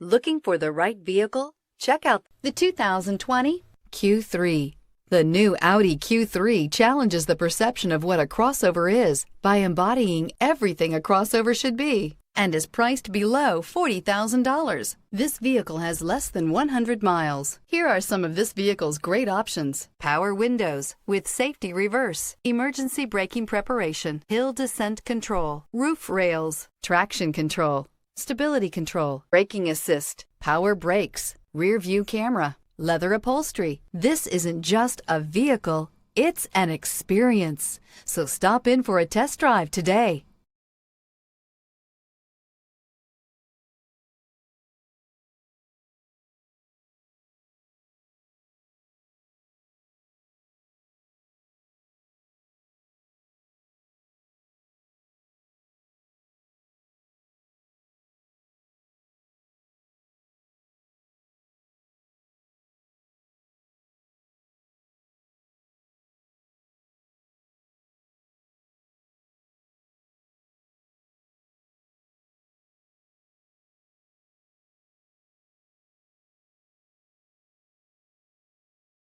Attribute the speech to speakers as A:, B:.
A: Looking for the right vehicle? Check out the 2020 Q3. The new Audi Q3 challenges the perception of what a crossover is by embodying everything a crossover should be and is priced below $40,000. This vehicle has less than 100 miles. Here are some of this vehicle's great options: power windows with safety reverse, emergency braking preparation, hill descent control, roof rails, traction control, stability control, braking assist, power brakes, rear view camera, leather upholstery. This isn't just a vehicle, it's an experience. So stop in for a test drive today.